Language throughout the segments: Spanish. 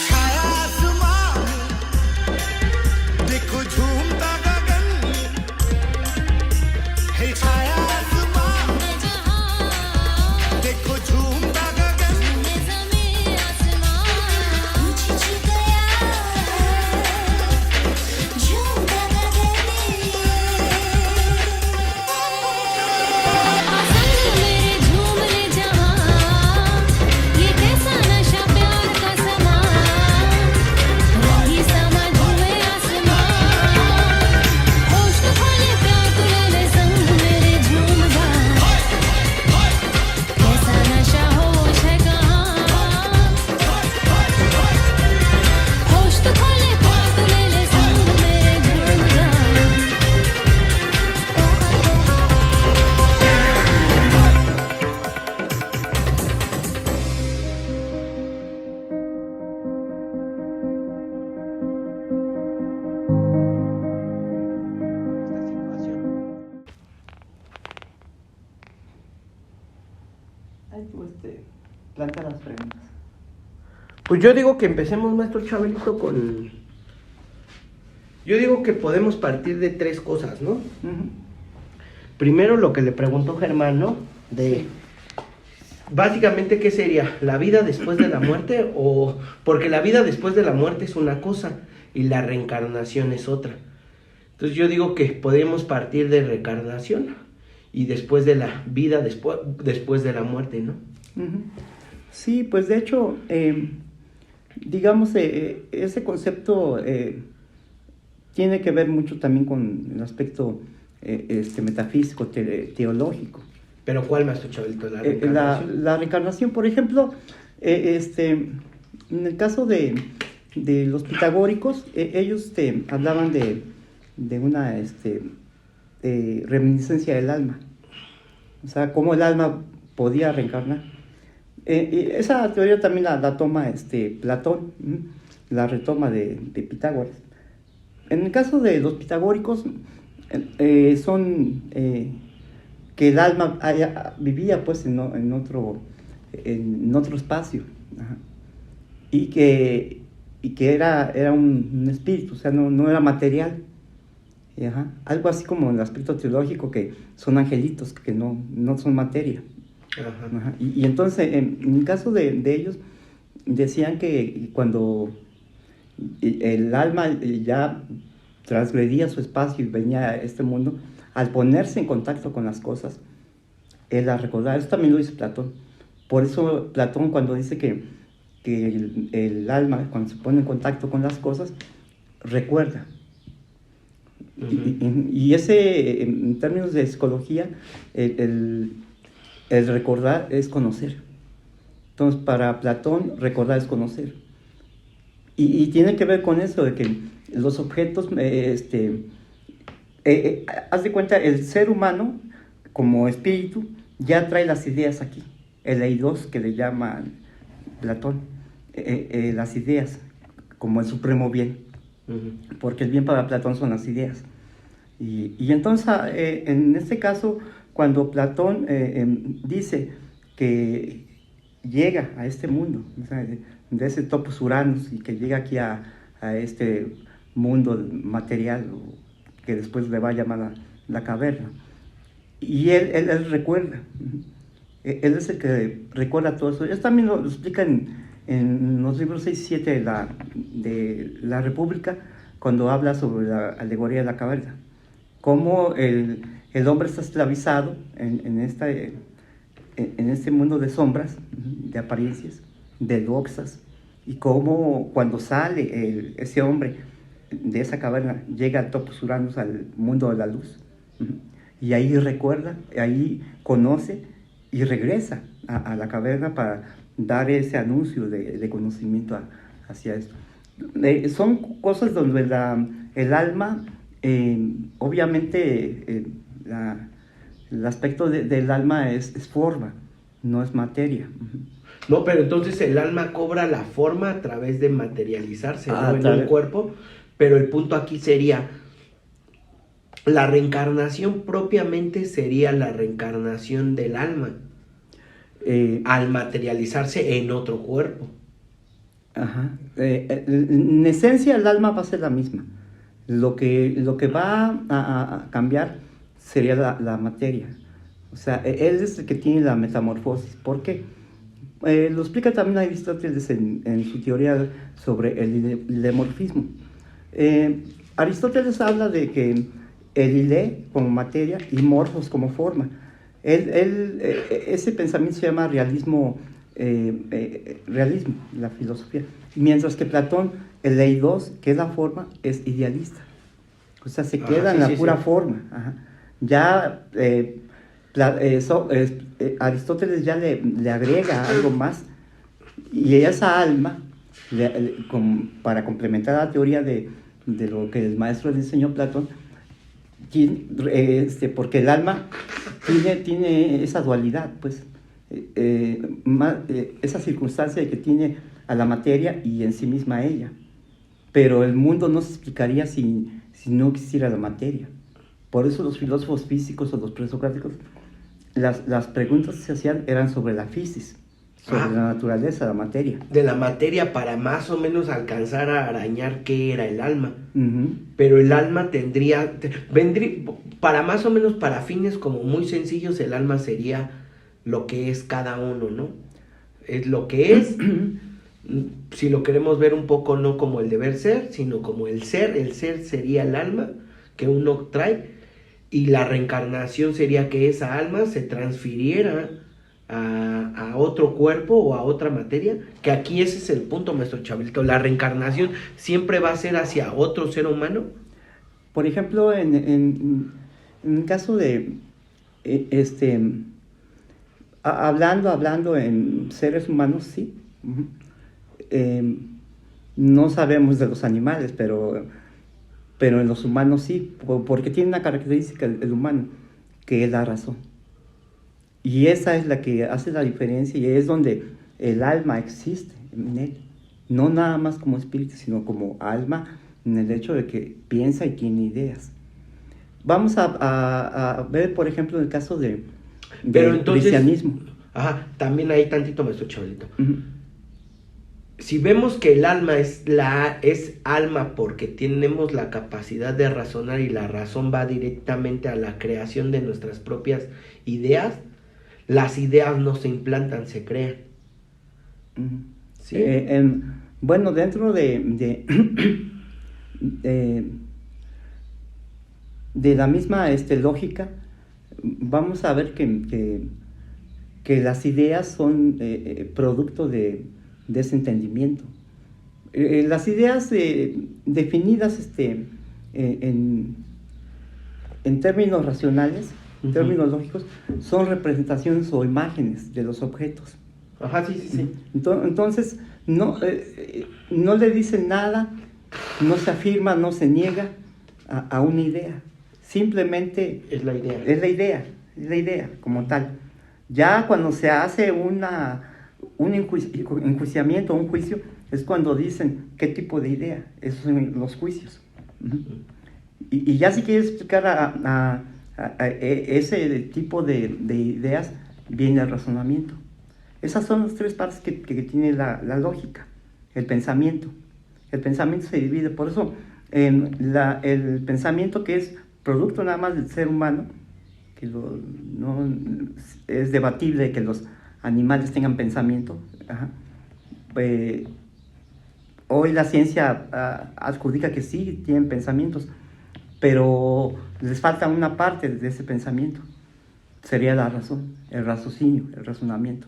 छाया आसमां देखो झूमता गगन है छाया आसमां देखो झूमता गगन Planta las preguntas. Pues yo digo que empecemos, maestro Chabelito, con... Yo digo que podemos partir de tres cosas, ¿no? Primero, lo que le preguntó Germán, ¿no? Básicamente, ¿qué sería? ¿La vida después de la muerte? O... Porque la vida después de la muerte es una cosa y la reencarnación es otra. Entonces yo digo que podemos partir de reencarnación y después de la vida, después de la muerte, ¿no? Sí, pues de hecho, digamos, ese concepto tiene que ver mucho también con el aspecto metafísico, teológico. ¿Pero cuál, maestro Chabelito? ¿La reencarnación? La reencarnación, por ejemplo, en el caso de los pitagóricos, ellos hablaban de una reminiscencia del alma. O sea, cómo el alma podía reencarnar. Esa teoría también la toma Platón, la retoma de Pitágoras. En el caso de los pitagóricos, son que el alma vivía pues en otro espacio, y que era un espíritu, o sea, no era material. Algo así como en el aspecto teológico, que son angelitos, que no son materia. Y entonces, en el caso de ellos, decían que cuando el alma ya transgredía su espacio y venía a este mundo, al ponerse en contacto con las cosas, él la recordaba. Eso también lo dice Platón. Por eso Platón, cuando dice que el alma, cuando se pone en contacto con las cosas, recuerda. Y ese, en términos de psicología, el recordar es conocer. Entonces, para Platón, recordar es conocer. Y tiene que ver con eso, de que los objetos, haz de cuenta, el ser humano, como espíritu, ya trae las ideas aquí. El eidos, que le llama Platón, las ideas, como el supremo bien. Porque el bien para Platón son las ideas. Y entonces, en este caso, cuando Platón dice que llega a este mundo, o sea, de ese topos Uranus, y que llega aquí a este mundo material, que después le va a llamar la caverna, y él recuerda, él es el que recuerda todo eso. Eso también lo explica en los libros 6 y 7 de la República, cuando habla sobre la alegoría de la caverna, cómo el hombre está esclavizado en este mundo de sombras, de apariencias, de doxas, y cómo cuando sale ese hombre de esa caverna, llega al topos Uranus, al mundo de la luz, y ahí recuerda, ahí conoce y regresa a la caverna para dar ese anuncio de conocimiento hacia esto. Son cosas donde el alma, obviamente, el aspecto del alma es forma, no es materia. No, pero entonces el alma cobra la forma a través de materializarse, ¿no? En un cuerpo, pero el punto aquí sería, la reencarnación propiamente sería la reencarnación del alma. al materializarse en otro cuerpo. Ajá. En esencia el alma va a ser la misma. Lo que va a cambiar sería la materia. O sea, él es el que tiene la metamorfosis. ¿Por qué? Lo explica también Aristóteles en su teoría sobre el ilemorfismo. Aristóteles habla de que el ile como materia y morfos como forma. Ese pensamiento se llama realismo, la filosofía. Mientras que Platón, el eidos, que es la forma, es idealista. O sea, se queda en la pura forma. Ajá. Ya Aristóteles ya le agrega algo más, y esa alma, para complementar la teoría de lo que el maestro le enseñó Platón, porque el alma tiene esa dualidad, pues, esa circunstancia de que tiene a la materia y en sí misma a ella. Pero el mundo no se explicaría si no existiera la materia. Por eso los filósofos físicos o los presocráticos, las preguntas que se hacían eran sobre la física, sobre la naturaleza, la materia. De la materia, para más o menos alcanzar a arañar qué era el alma. Uh-huh. Pero el alma vendría, para más o menos, para fines como muy sencillos, el alma sería lo que es cada uno, ¿no? Es lo que es, si lo queremos ver un poco no como el deber ser, sino como el ser sería el alma que uno trae, y la reencarnación sería que esa alma se transfiriera a otro cuerpo o a otra materia, que aquí ese es el punto, maestro Chabelito. La reencarnación siempre va a ser hacia otro ser humano. Por ejemplo, en el caso de hablando en seres humanos, sí. Uh-huh. No sabemos de los animales, pero en los humanos sí, porque tiene una característica el humano, que es la razón. Y esa es la que hace la diferencia, y es donde el alma existe en él. No nada más como espíritu, sino como alma, en el hecho de que piensa y tiene ideas. Vamos a ver, por ejemplo, el caso del cristianismo. Ajá, también hay tantito, maestro Chabelito. Uh-huh. Si vemos que el alma es alma porque tenemos la capacidad de razonar, y la razón va directamente a la creación de nuestras propias ideas, las ideas no se implantan, se crean. Uh-huh. ¿Sí? Bueno, dentro de la misma lógica, vamos a ver que las ideas son producto de ese entendimiento. Las ideas definidas en términos racionales, en términos lógicos, son representaciones o imágenes de los objetos. Ajá, sí. Entonces, no le dicen nada, no se afirma, no se niega a una idea. Simplemente es la idea. Es la idea como tal. Ya cuando se hace un enjuiciamiento, un juicio, es cuando dicen qué tipo de idea. Esos son los juicios. Uh-huh. Y ya si quieres explicar a ese tipo de ideas, viene el razonamiento. Esas son las tres partes que tiene la lógica, el pensamiento. El pensamiento se divide, por eso el pensamiento, que es producto nada más del ser humano, que no es debatible que los animales tengan pensamiento. Ajá. Hoy la ciencia adjudica que sí tienen pensamientos, pero les falta una parte de ese pensamiento. Sería la razón, el raciocinio, el razonamiento.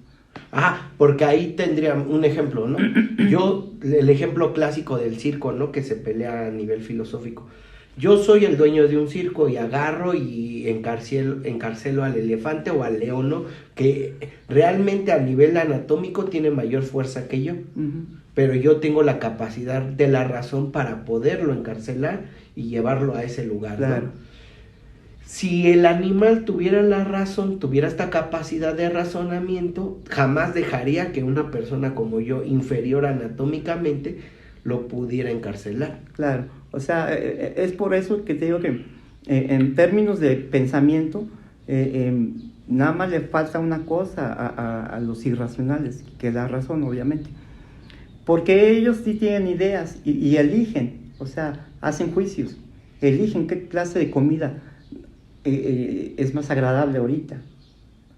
Ajá, porque ahí tendría un ejemplo, ¿no? El ejemplo clásico del circo, ¿no? Que se pelea a nivel filosófico. Yo soy el dueño de un circo y agarro y encarcelo al elefante o al león, ¿no? Que realmente a nivel anatómico tiene mayor fuerza que yo. Uh-huh. Pero yo tengo la capacidad de la razón para poderlo encarcelar y llevarlo a ese lugar, claro, ¿no? Si el animal tuviera la razón, tuviera esta capacidad de razonamiento, jamás dejaría que una persona como yo, inferior anatómicamente, lo pudiera encarcelar. Claro, o sea, es por eso que te digo que en términos de pensamiento, Nada más le falta una cosa a los irracionales, que es la razón, obviamente. Porque ellos sí tienen ideas y eligen, o sea, hacen juicios, eligen qué clase de comida es más agradable ahorita.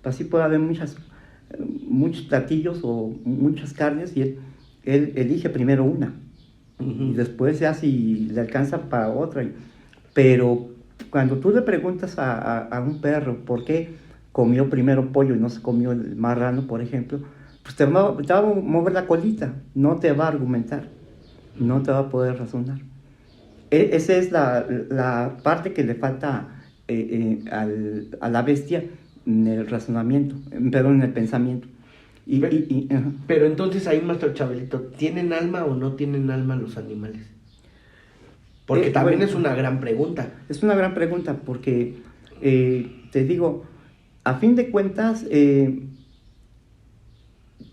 Así puede haber muchos platillos o muchas carnes y él elige primero una. Y después ya si le alcanza para otra. Pero cuando tú le preguntas a un perro por qué comió primero pollo y no se comió el marrano, por ejemplo, pues te va a mover la colita, no te va a argumentar, no te va a poder razonar. Esa es la parte que le falta a la bestia en el razonamiento, perdón, en el pensamiento. Pero entonces ahí, maestro Chabelito, ¿tienen alma o no tienen alma los animales? Porque también bueno, es una gran pregunta. Es una gran pregunta porque, te digo, a fin de cuentas,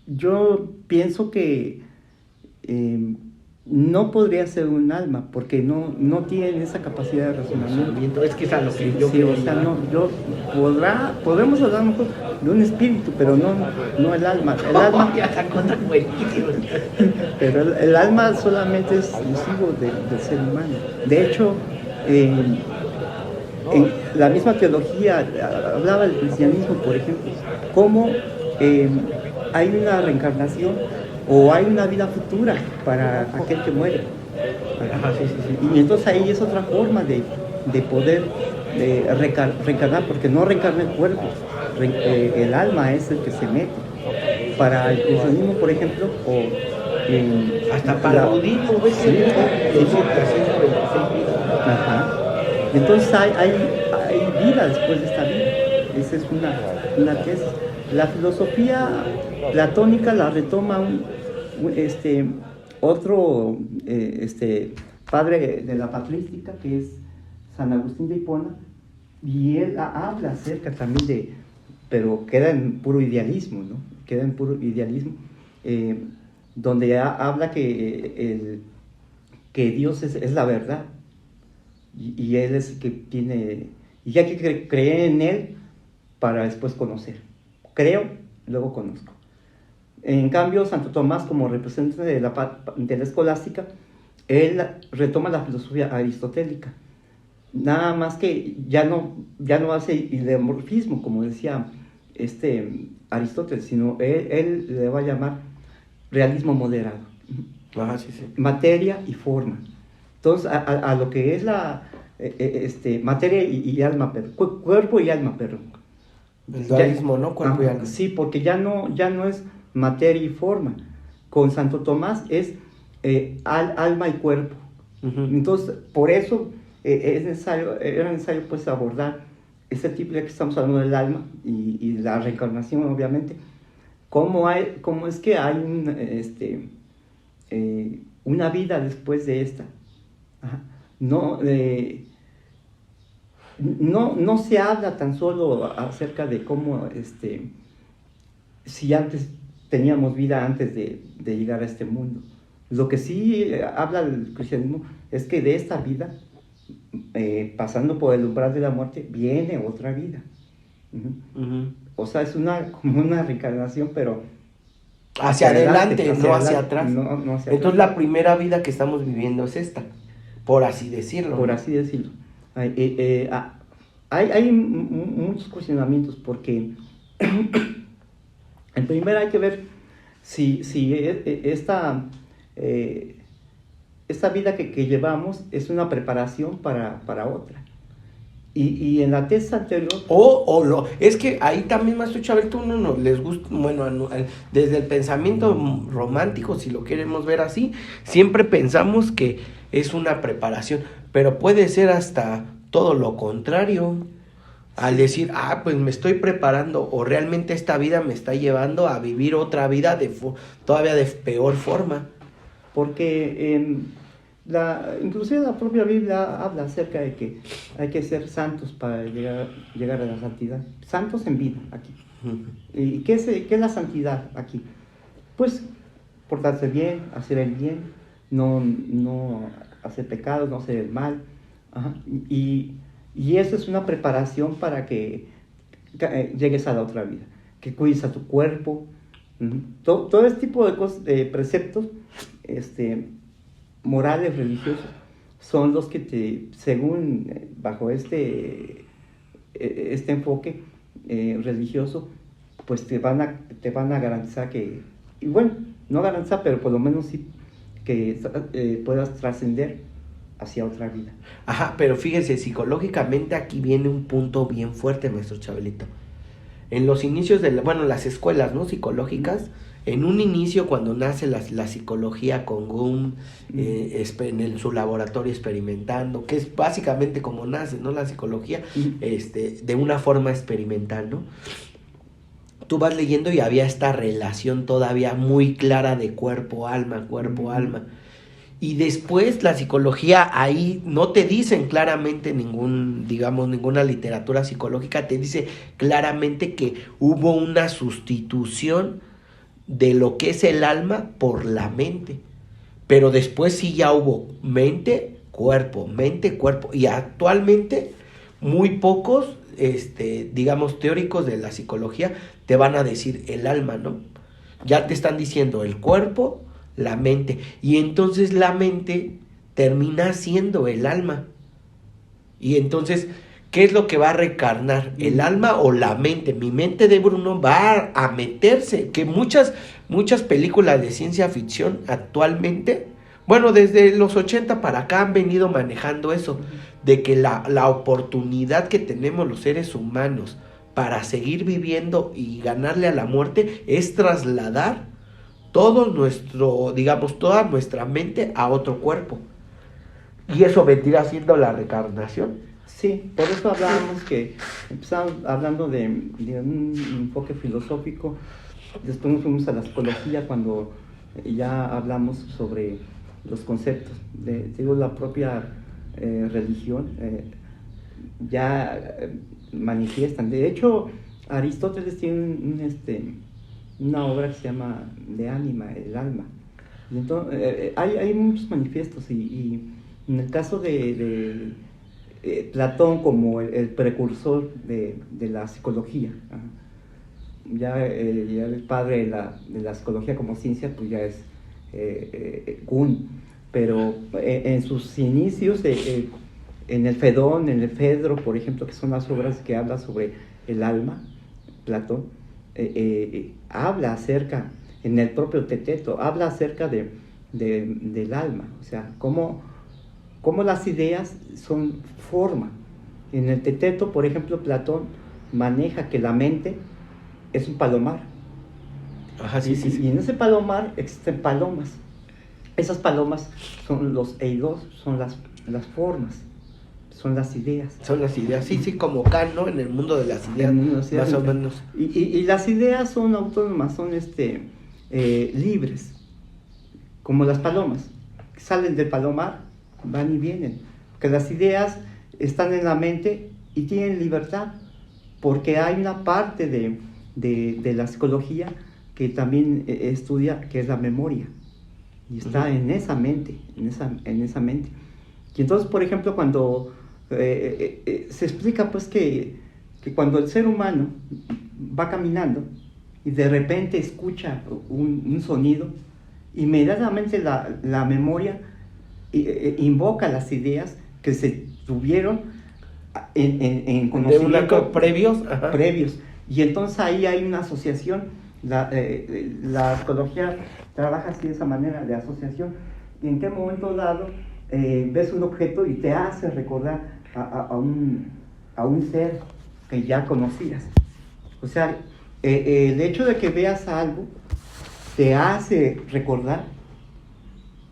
yo pienso que no podría ser un alma porque no tienen esa capacidad de razonamiento. Es que es a lo que yo Sí, o sea, podemos hablar mejor de un espíritu, pero no el alma. El alma, Ya sacó tan buenísimo. pero el alma solamente es exclusivo del ser humano. De hecho, en la misma teología hablaba del cristianismo, por ejemplo, cómo hay una reencarnación o hay una vida futura para aquel que muere. Ajá, sí. Y entonces ahí es otra forma de poder reencarnar, porque no reencarna el cuerpo, el alma es el que se mete. Para el cristianismo, por ejemplo, o hasta para el budismo, ¿ves? Sí, ajá. Entonces hay vida después de esta vida. Esa es una tesis. La filosofía platónica la retoma otro padre de la patrística, que es San Agustín de Hipona, y él habla acerca también pero queda en puro idealismo, ¿no? Queda en puro idealismo, donde habla que Dios es la verdad, y Él es el que tiene, y hay que creer en Él para después conocer. Creo, luego conozco. En cambio, Santo Tomás, como representante de la escolástica, él retoma la filosofía aristotélica. Nada más que ya no hace ideomorfismo, como decía Aristóteles, sino él le va a llamar realismo moderado. Ajá, sí. Materia y forma. Entonces, a lo que es la materia y alma, cuerpo y alma, perdón. El dualismo, ¿no? Cuerpo y alma. Sí, porque ya no es materia y forma. Con Santo Tomás es alma y cuerpo. Uh-huh. Entonces, por eso era necesario pues abordar ese tipo, ya que estamos hablando del alma y la reencarnación, obviamente, cómo es que hay una vida después de esta. Ajá. No se habla tan solo acerca de cómo si antes teníamos vida antes de llegar a este mundo. Lo que sí habla el cristianismo es que de esta vida, pasando por el umbral de la muerte, viene otra vida. Uh-huh. Uh-huh. O sea, es como una reencarnación, pero hacia adelante, no hacia atrás. No hacia Entonces atrás. La primera vida que estamos viviendo es esta, por así decirlo. Por así decirlo. Hay muchos cuestionamientos, porque en primera hay que ver si esta vida que llevamos es una preparación para otra. Y en la tesis anterior... Es que ahí también, maestro Chabel, tú no les gusta, bueno, desde el pensamiento romántico, si lo queremos ver así, siempre pensamos que es una preparación, pero puede ser hasta todo lo contrario, al decir, pues me estoy preparando, o realmente esta vida me está llevando a vivir otra vida todavía de peor forma. Porque inclusive la propia Biblia habla acerca de que hay que ser santos para llegar a la santidad. Santos en vida, aquí. Uh-huh. ¿Y qué es la santidad aquí? Pues portarse bien, hacer el bien, no hacer pecados, no hacer el mal. Ajá. Y eso es una preparación para que llegues a la otra vida, que cuides a tu cuerpo. Todo este tipo de cosas, de preceptos morales, religiosos, son los que según bajo este enfoque religioso, pues te van a garantizar que, y bueno, no garantizar, pero por lo menos sí que puedas trascender hacia otra vida. Ajá, pero fíjese, psicológicamente aquí viene un punto bien fuerte, maestro Chabelito. En los inicios las escuelas, ¿no?, psicológicas, en un inicio cuando nace la psicología con Jung, en su laboratorio experimentando, que es básicamente como nace, ¿no?, la psicología, de una forma experimental, ¿no? Tú vas leyendo y había esta relación todavía muy clara de cuerpo-alma, cuerpo-alma. Y después la psicología, ahí no te dicen claramente ninguna literatura psicológica, te dice claramente que hubo una sustitución de lo que es el alma por la mente. Pero después sí ya hubo mente, cuerpo, y actualmente muy pocos, teóricos de la psicología te van a decir el alma, ¿no? Ya te están diciendo el cuerpo, la mente, y entonces la mente termina siendo el alma. Y entonces, ¿qué es lo que va a reencarnar? ¿El alma o la mente? Mi mente de Bruno va a meterse, que muchas películas de ciencia ficción actualmente, bueno, desde los 80 para acá han venido manejando eso, de que la oportunidad que tenemos los seres humanos para seguir viviendo y ganarle a la muerte es trasladar toda nuestra mente a otro cuerpo. Y eso vendría siendo la reencarnación. Sí, por eso hablábamos que empezamos hablando de un enfoque filosófico, después nos fuimos a la psicología cuando ya hablamos sobre los conceptos, la propia religión ya manifiestan. De hecho, Aristóteles tiene una obra que se llama De Anima, el alma. Y entonces, hay muchos manifiestos y en el caso de Platón como el precursor de la psicología, ya el padre de la psicología como ciencia, pues ya es Kuhn, pero en sus inicios, en el Fedón, en el Fedro, por ejemplo, que son las obras que hablan sobre el alma, Platón, habla acerca, en el propio Teteto, habla acerca del alma, o sea, cómo las ideas son forma. En el Teteto, por ejemplo, Platón maneja que la mente es un palomar. Ajá, sí. Y en ese palomar existen palomas. Esas palomas son los eidos, son las formas, son las ideas. Son las ideas, sí, como Kant, ¿no? En el mundo de las ideas, más o menos. Y las ideas son autónomas, son libres, como las palomas, que salen del palomar, van y vienen. Porque las ideas están en la mente y tienen libertad, porque hay una parte de la psicología que también estudia, que es la memoria, y está en esa mente, en esa mente. Y entonces, por ejemplo, cuando se explica pues que cuando el ser humano va caminando y de repente escucha un sonido, inmediatamente la memoria invoca las ideas que se tuvieron en conocimiento previos. Y entonces ahí hay una asociación. La psicología trabaja así, de esa manera de asociación. Y en qué momento dado ves un objeto y te hace recordar a un ser que ya conocías. O sea, el hecho de que veas algo te hace recordar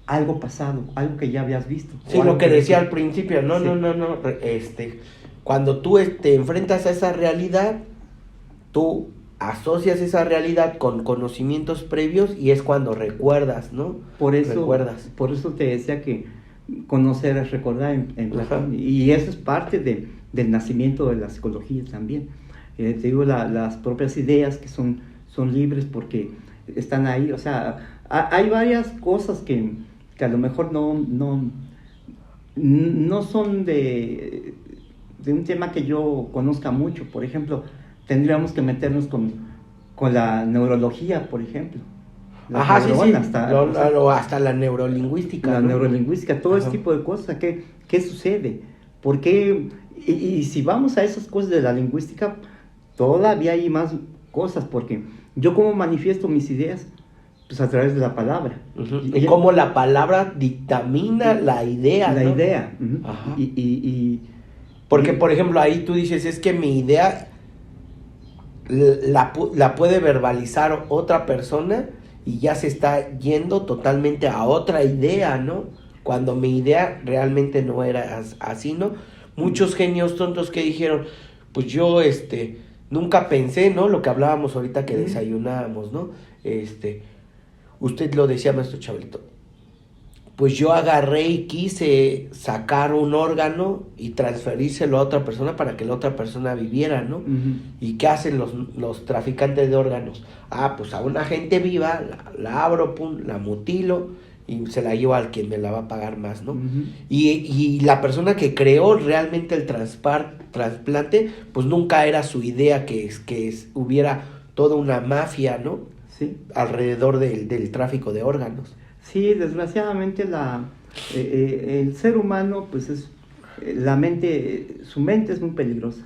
algo pasado, algo que ya habías visto. Sí, lo que decía al principio, no. Cuando tú te enfrentas a esa realidad, tú asocias esa realidad con conocimientos previos y es cuando recuerdas, ¿no? Por eso te decía que conocer es recordar en Platón. Y eso es parte del nacimiento de la psicología también. Te digo, las propias ideas que son libres porque están ahí. O sea, hay varias cosas que a lo mejor no son de un tema que yo conozca mucho. Por ejemplo, tendríamos que meternos con la neurología, por ejemplo. Las Ajá, sí, sí. neuronas, Hasta la neurolingüística. la ¿no? neurolingüística, todo ese Ajá. tipo de cosas. ¿Qué sucede? ¿Por qué? Y si vamos a esas cosas de la lingüística, todavía hay más cosas, porque yo cómo manifiesto mis ideas, pues a través de la palabra. Ujú. Y cómo la palabra dictamina la idea, La ¿no? idea. Ujú. Ajá. Y- Porque, por ejemplo, ahí tú dices, es que mi idea la puede verbalizar otra persona y ya se está yendo totalmente a otra idea, ¿no? Cuando mi idea realmente no era así, ¿no? Muchos genios tontos que dijeron, pues yo, nunca pensé, ¿no? Lo que hablábamos ahorita que desayunábamos, ¿no? Usted lo decía, maestro Chabelito. Pues yo agarré y quise sacar un órgano y transferírselo a otra persona para que la otra persona viviera, ¿no? Ujú. ¿Y qué hacen los traficantes de órganos? Pues a una gente viva, la abro, pum, la mutilo y se la llevo al quien me la va a pagar más, ¿no? Ujú. Y la persona que creó realmente el trasplante, pues nunca era su idea que hubiera toda una mafia, ¿no? Sí. Alrededor del tráfico de órganos. Sí, desgraciadamente el ser humano, pues la mente, su mente es muy peligrosa.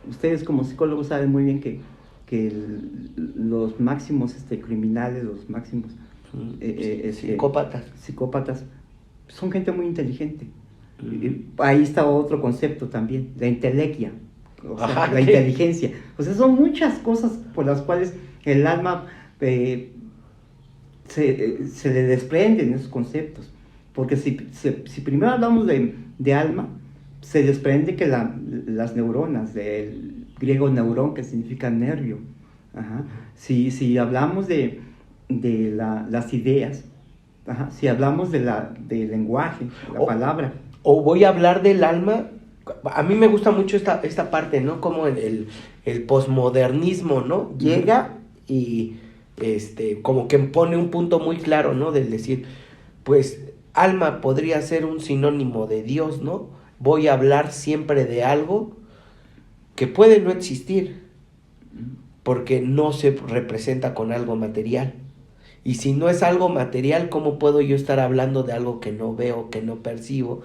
Ustedes como psicólogos saben muy bien que los máximos criminales, los máximos psicópatas, son gente muy inteligente. Ahí está otro concepto también, la intelequia, o sea, Ajá, la ¿qué? inteligencia. O sea, son muchas cosas por las cuales el alma se le desprenden esos conceptos. Porque si primero hablamos de alma, se desprende que las neuronas, del griego neurón, que significa nervio. Ajá. Si hablamos de las ideas, ajá, si hablamos del lenguaje, la palabra. O voy a hablar del alma. A mí me gusta mucho esta parte, ¿no? Como el posmodernismo, ¿no? Llega y como que pone un punto muy claro, ¿no? Del decir, pues alma podría ser un sinónimo de Dios, ¿no? Voy a hablar siempre de algo que puede no existir, porque no se representa con algo material. Y si no es algo material, ¿cómo puedo yo estar hablando de algo que no veo, que no percibo?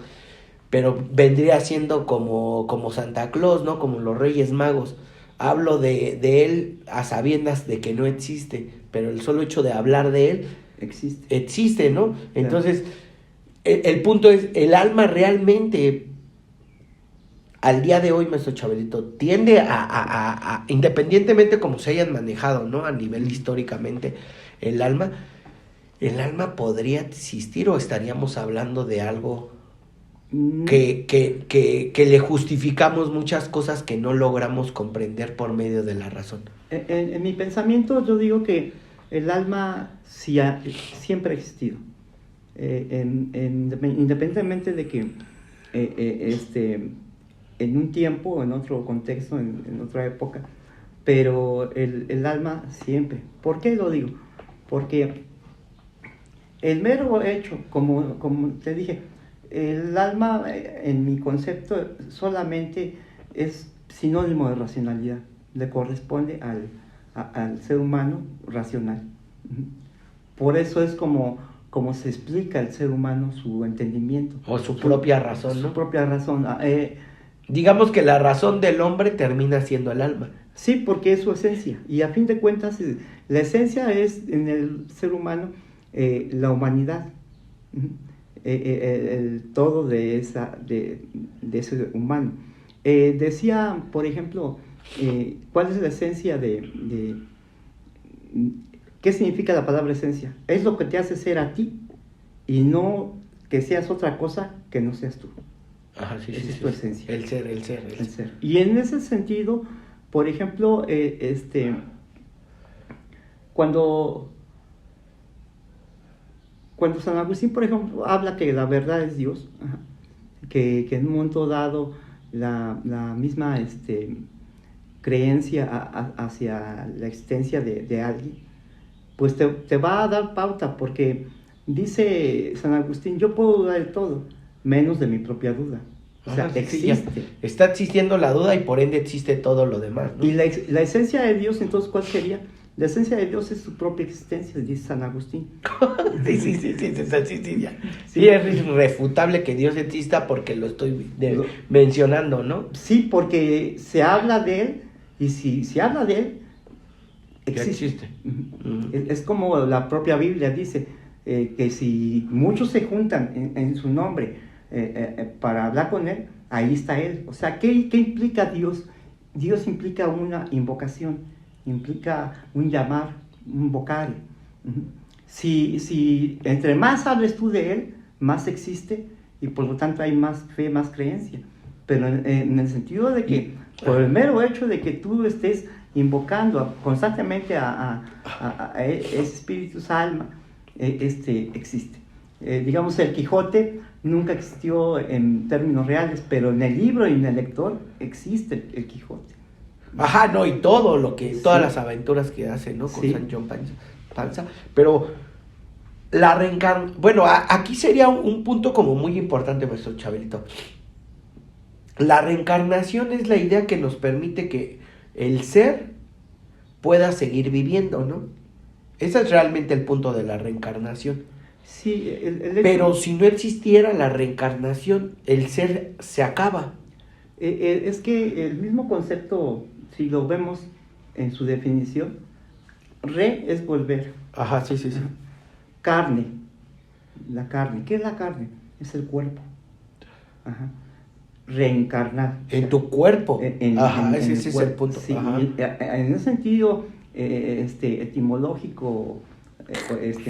Pero vendría siendo como Santa Claus, ¿no? Como los Reyes Magos. Hablo de él a sabiendas de que no existe, pero el solo hecho de hablar de él existe, ¿no? Entonces, el punto es, el alma realmente, al día de hoy, maestro Chabelito, tiende a independientemente como se hayan manejado, ¿no? A nivel históricamente, el alma podría existir, o estaríamos hablando de algo que le justificamos muchas cosas que no logramos comprender por medio de la razón. En mi pensamiento yo digo que el alma siempre ha existido. Independientemente de que en un tiempo, en otro contexto, en otra época, pero el alma siempre. ¿Por qué lo digo? Porque el mero hecho, como te dije, el alma, en mi concepto, solamente es sinónimo de racionalidad, le corresponde al ser humano racional. Por eso es como se explica el ser humano su entendimiento. O su propia razón, ¿no? Su propia razón. Digamos que la razón del hombre termina siendo el alma. Sí, porque es su esencia. Y a fin de cuentas, la esencia es en el ser humano la humanidad. El todo de ese humano. Decía, por ejemplo, ¿cuál es la esencia ¿qué significa la palabra esencia? Es lo que te hace ser a ti y no que seas otra cosa que no seas tú. Ajá, sí, Esa es tu esencia. El ser. Y en ese sentido, por ejemplo, cuando San Agustín, por ejemplo, habla que la verdad es Dios, ajá, que en un momento dado la misma creencia hacia la existencia de alguien, pues te va a dar pauta, porque dice San Agustín, yo puedo dudar de todo, menos de mi propia duda. O sea, Sí, existe. ya. Está existiendo la duda y por ende existe todo lo demás, ¿no? Y la esencia de Dios, entonces, ¿cuál sería? La esencia de Dios es su propia existencia, dice San Agustín. Sí, ya. Sí, es irrefutable que Dios exista porque lo estoy mencionando, ¿no? Sí, porque se habla de Él, y si se habla de Él, Ya existe. Ujú. Es como la propia Biblia dice, que si muchos se juntan en su nombre para hablar con Él, ahí está Él. O sea, ¿qué implica Dios? Dios implica una invocación, implica un llamar, un vocario. Ujú. Si entre más hables tú de Él, más existe y por lo tanto hay más fe, más creencia. Pero en el sentido de que, por el mero hecho de que tú estés invocando constantemente a ese espíritu, esa alma, existe. Digamos, el Quijote nunca existió en términos reales, pero en el libro y en el lector existe el Quijote. Ajá, no, y todo lo que, todas Sí. las aventuras que hace, ¿no? Con Sí. San John Panza. Pero la reencarnación, bueno, aquí sería un punto como muy importante, maestro Chabelito. La reencarnación es la idea que nos permite que el ser pueda seguir viviendo, ¿no? Ese es realmente el punto de la reencarnación. Sí, el hecho- Pero si no existiera la reencarnación, el ser se acaba. es que el mismo concepto, si lo vemos en su definición, re es volver, Ajá, sí. carne, la carne. ¿Qué es la carne? Es el cuerpo. Ajá. Reencarnar. En tu cuerpo. Ajá, en ese es el cuerpo. punto. Sí, Ajá. y, en ese sentido etimológico,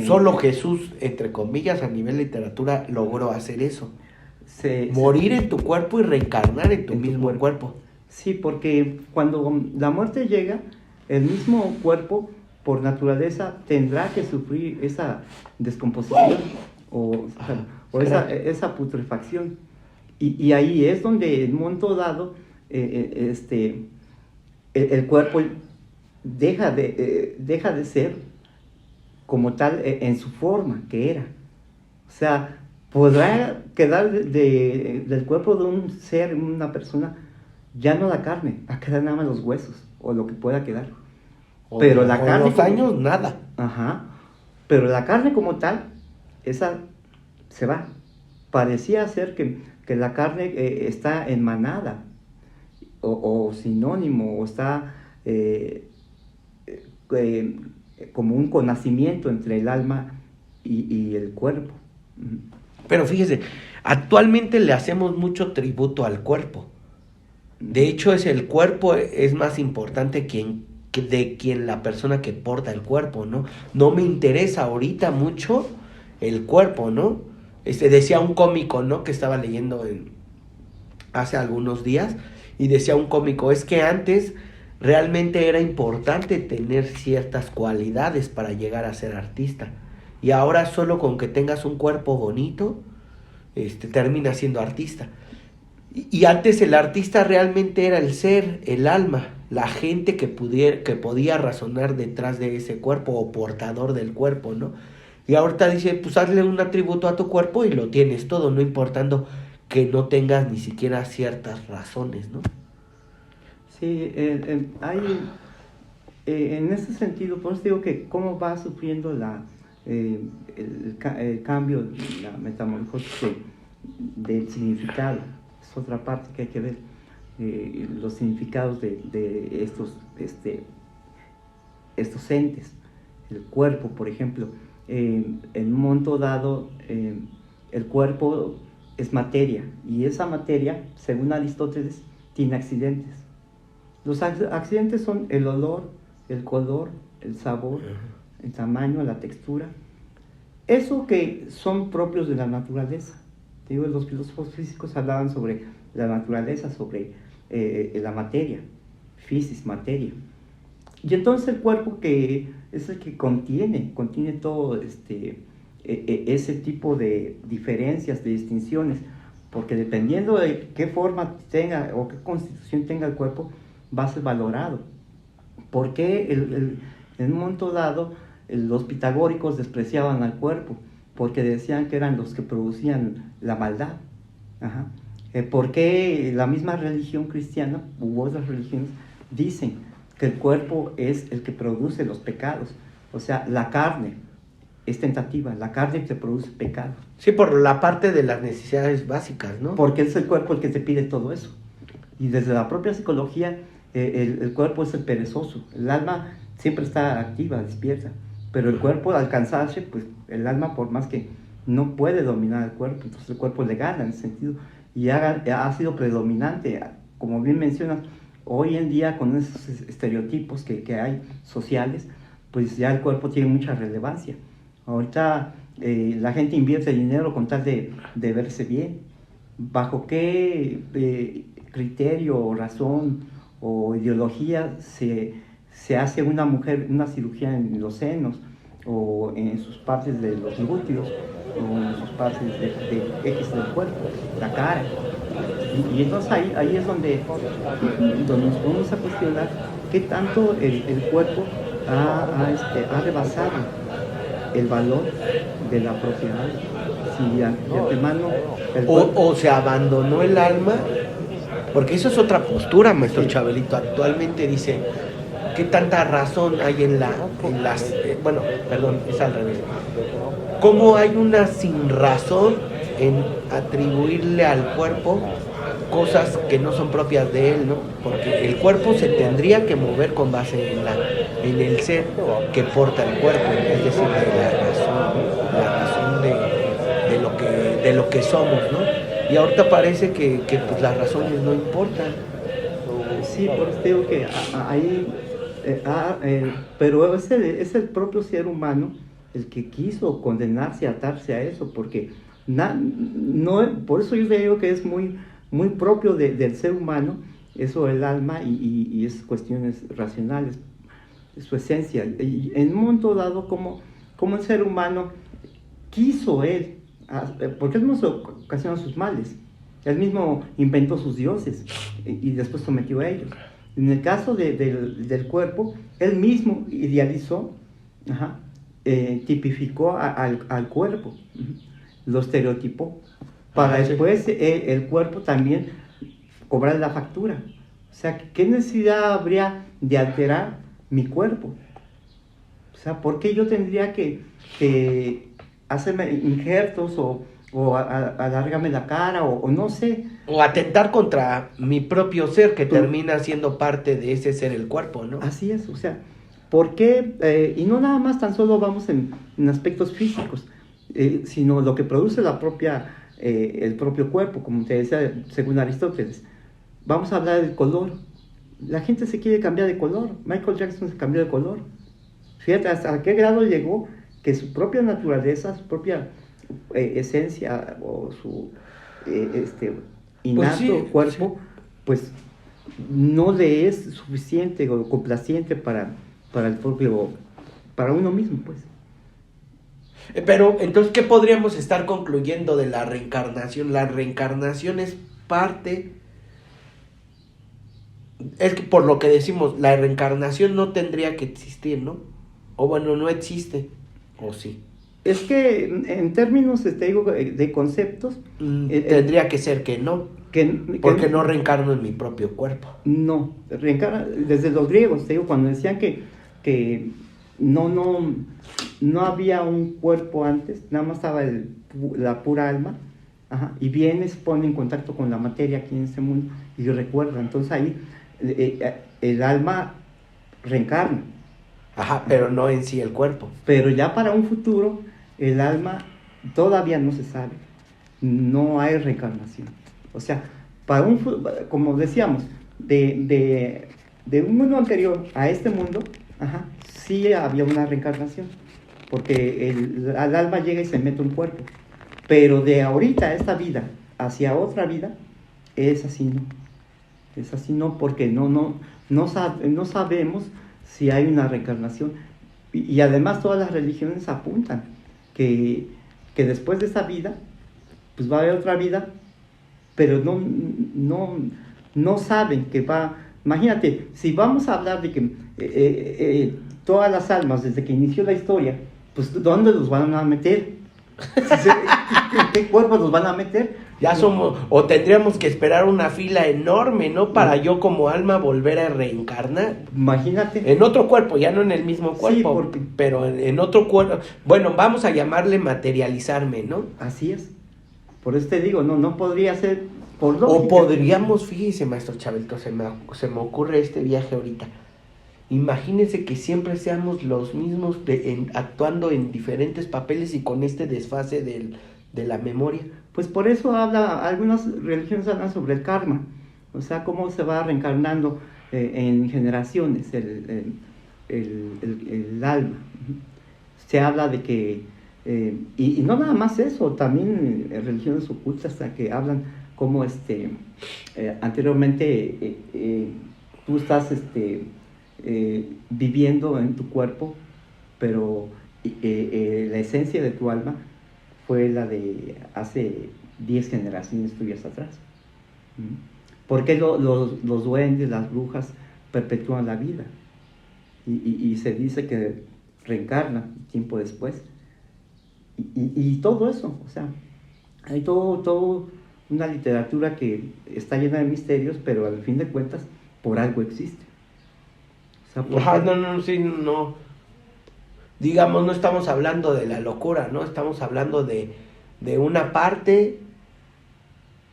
Solo Jesús, entre comillas, a nivel literatura, logró hacer eso. se- Morir en tu cuerpo y reencarnar en tu En tu mismo cuerpo. Sí, porque cuando la muerte llega, el mismo cuerpo, por naturaleza, tendrá que sufrir esa descomposición o esa putrefacción. Y ahí es donde en un momento dado el cuerpo deja de ser como tal en su forma que era. O sea, podrá quedar del cuerpo de un ser, una persona, ya no la carne, va a quedar nada más los huesos o lo que pueda quedar. Pero la con carne los años, nada. Ajá. Pero la carne como tal, esa se va. Parecía ser que la carne está enmanada o sinónimo o está como un conocimiento entre el alma y el cuerpo. Ujú. Pero fíjese, actualmente le hacemos mucho tributo al cuerpo. De hecho, el cuerpo es más importante que la persona que porta el cuerpo, ¿no? No me interesa ahorita mucho el cuerpo, ¿no? Decía un cómico, ¿no? Que estaba leyendo hace algunos días, y decía un cómico, es que antes realmente era importante tener ciertas cualidades para llegar a ser artista. Y ahora solo con que tengas un cuerpo bonito, terminas siendo artista. Y antes el artista realmente era el ser, el alma, la gente que podía razonar detrás de ese cuerpo o portador del cuerpo, ¿no? Y ahorita dice, pues hazle un atributo a tu cuerpo y lo tienes todo, no importando que no tengas ni siquiera ciertas razones, ¿no? Sí, hay en ese sentido, por eso digo que cómo va sufriendo el cambio, la metamorfosis del significado. Es otra parte que hay que ver, los significados de estos entes. El cuerpo, por ejemplo, en un momento dado, el cuerpo es materia, y esa materia, según Aristóteles, tiene accidentes. Los accidentes son el olor, el color, el sabor, el tamaño, la textura. Eso que son propios de la naturaleza. Te digo, los filósofos físicos hablaban sobre la naturaleza, sobre la materia, physis, materia. Y entonces el cuerpo que es el que contiene todo ese tipo de diferencias, de distinciones, porque dependiendo de qué forma tenga o qué constitución tenga el cuerpo, va a ser valorado. Porque en un momento dado los pitagóricos despreciaban al cuerpo, porque decían que eran los que producían la maldad. Ajá. ¿Por qué la misma religión cristiana u otras religiones dicen que el cuerpo es el que produce los pecados? O sea, la carne es tentativa, la carne te produce pecado. Sí, por la parte de las necesidades básicas, ¿no? Porque es el cuerpo el que te pide todo eso. Y desde la propia psicología, el cuerpo es el perezoso. El alma siempre está activa, despierta. Pero el cuerpo, al cansarse, pues el alma, por más que no puede dominar el cuerpo, entonces el cuerpo le gana en ese sentido. Y ha sido predominante, como bien mencionas, hoy en día con esos estereotipos que hay sociales, pues ya el cuerpo tiene mucha relevancia. Ahorita la gente invierte dinero con tal de verse bien. ¿Bajo qué criterio o razón o ideología se hace una mujer una cirugía en los senos o en sus partes de los glúteos o en sus partes de X del cuerpo, la cara? Y entonces ahí es donde nos vamos a cuestionar qué tanto el cuerpo ha rebasado el valor de la propia alma. Si de antemano el cuerpo... o se abandonó el alma, porque eso es otra postura, maestro Sí. Chabelito. Actualmente dice, ¿qué tanta razón hay en las... bueno, perdón, es al revés. ¿Cómo hay una sin razón en atribuirle al cuerpo cosas que no son propias de él, ¿no? Porque el cuerpo se tendría que mover con base en el ser que porta el cuerpo, es decir, de la razón de lo que somos, ¿no? Y ahorita parece que pues las razones no importan. Sí, por eso digo que ahí, pero es el propio ser humano el que quiso condenarse, atarse a eso, porque no, por eso yo digo que es muy, muy propio del ser humano, eso el alma y es cuestiones racionales, su esencia. Y en un momento dado, como el ser humano quiso él, porque él mismo se ocasiona sus males, él mismo inventó sus dioses y después sometió a ellos. En el caso del cuerpo, él mismo idealizó, tipificó al cuerpo, lo estereotipó, para después el cuerpo también cobrar la factura. O sea, ¿qué necesidad habría de alterar mi cuerpo? O sea, ¿por qué yo tendría que hacerme injertos o alargarme la cara o no sé? O atentar contra mi propio ser, que termina siendo parte de ese ser, el cuerpo, ¿no? Así es, o sea, ¿por qué? Y no nada más tan solo vamos en aspectos físicos, sino lo que produce el propio cuerpo, como te decía, según Aristóteles. Vamos a hablar del color. La gente se quiere cambiar de color. Michael Jackson se cambió de color. Fíjate hasta qué grado llegó que su propia naturaleza, su propia esencia o su innato Pues sí, cuerpo, pues no le es suficiente o complaciente para uno mismo, pues. Pero, entonces, ¿qué podríamos estar concluyendo de la reencarnación? La reencarnación es parte... Es que por lo que decimos, la reencarnación no tendría que existir, ¿no? O bueno, no existe, ¿o sí? Es que en términos, te digo, de conceptos... tendría que ser que no, porque no reencarno en mi propio cuerpo. No, reencarna, desde los griegos, te digo, cuando decían que no había un cuerpo antes, nada más estaba la pura alma, y viene, se pone en contacto con la materia aquí en este mundo y recuerda, entonces ahí el alma reencarna. Pero no en sí el cuerpo. Pero ya para un futuro, el alma todavía no se sabe, no hay reencarnación. O sea, como decíamos, de un mundo anterior a este mundo, sí había una reencarnación, porque el alma llega y se mete en un cuerpo. Pero de ahorita, esta vida, hacia otra vida, es así no. Es así no, porque no sabemos si hay una reencarnación. Y además todas las religiones apuntan que después de esa vida, pues va a haber otra vida, pero no saben que va... Imagínate, si vamos a hablar de que todas las almas desde que inició la historia, pues ¿dónde los van a meter? ¿Qué cuerpos nos van a meter? Ya somos, o tendríamos que esperar una fila enorme, ¿no? Para yo como alma volver a reencarnar. Imagínate. En otro cuerpo, ya no en el mismo cuerpo, Sí, porque- pero en otro cuerpo. Bueno, vamos a llamarle materializarme, ¿no? Así es. Por eso te digo, no podría ser por O lógica. podríamos, fíjese, maestro Chabelito, se me ocurre este viaje ahorita. Imagínense que siempre seamos los mismos actuando en diferentes papeles y con este desfase de la memoria. Pues por eso algunas religiones hablan sobre el karma, o sea, cómo se va reencarnando en generaciones el alma. Se habla de que, y no nada más eso, también religiones ocultas que hablan cómo anteriormente tú estás viviendo en tu cuerpo, pero la esencia de tu alma fue la de hace 10 generaciones tuyas atrás. ¿Por qué los duendes, las brujas perpetúan la vida? Y se dice que reencarna tiempo después. Y todo eso, o sea, hay todo una literatura que está llena de misterios, pero al fin de cuentas, por algo existe. O sea, ¿por qué? Sí, no. Digamos, no estamos hablando de la locura, ¿no? Estamos hablando de una parte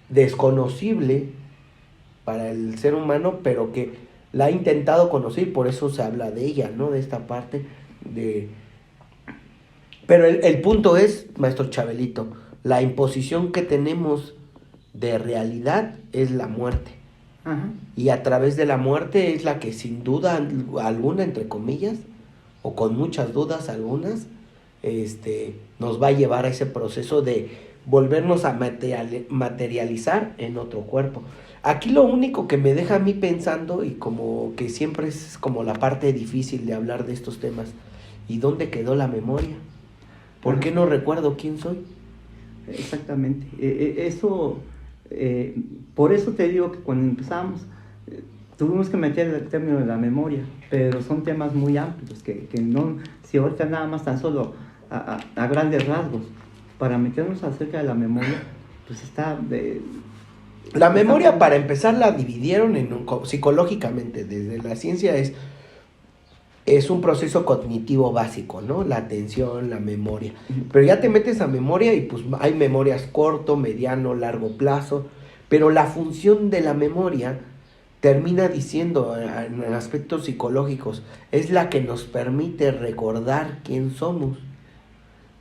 desconocible para el ser humano, pero que la ha intentado conocer, y por eso se habla de ella, ¿no? De esta parte de... Pero el punto es, maestro Chabelito, la imposición que tenemos de realidad es la muerte. Ajá. Y a través de la muerte es la que sin duda alguna, entre comillas, o con muchas dudas algunas, nos va a llevar a ese proceso de volvernos a materializar en otro cuerpo. Aquí lo único que me deja a mí pensando, y como que siempre es como la parte difícil de hablar de estos temas, ¿y dónde quedó la memoria? ¿Por qué no recuerdo quién soy? Exactamente. Por eso te digo que cuando empezamos tuvimos que meter el término de la memoria, pero son temas muy amplios que no, si ahorita nada más tan solo a grandes rasgos, para meternos acerca de la memoria, pues está... La memoria, para empezar, la dividieron psicológicamente, desde la ciencia es un proceso cognitivo básico, ¿no? La atención, la memoria. Pero ya te metes a memoria y pues hay memorias corto, mediano, largo plazo, pero la función de la memoria termina diciendo en aspectos psicológicos, es la que nos permite recordar quién somos.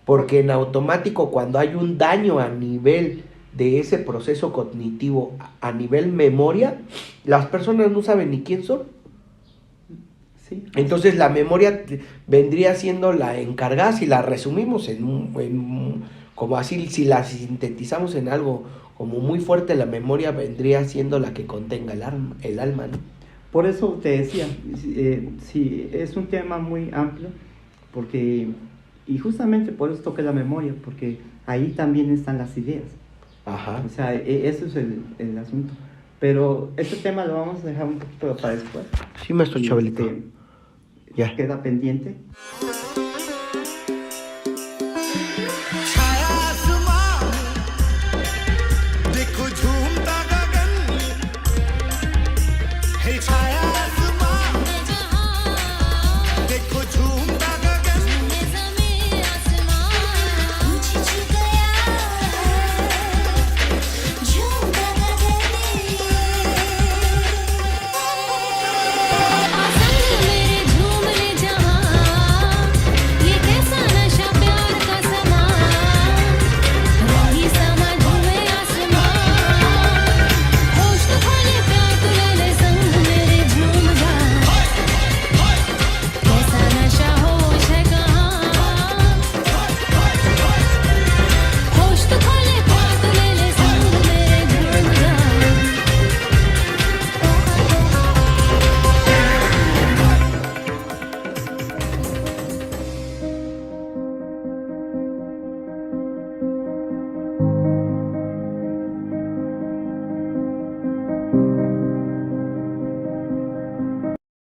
Porque en automático, cuando hay un daño a nivel de ese proceso cognitivo, a nivel memoria, las personas no saben ni quién son. Sí. Entonces la memoria vendría siendo la encargada, si la resumimos como así, si la sintetizamos en algo como muy fuerte, la memoria vendría siendo la que contenga el alma, ¿no? Por eso te decía, sí, es un tema muy amplio, y justamente por eso toqué la memoria, porque ahí también están las ideas. Ajá. O sea, eso es el asunto. Pero este tema lo vamos a dejar un poquito para después. Sí, maestro Chabelito. Ya. Queda pendiente.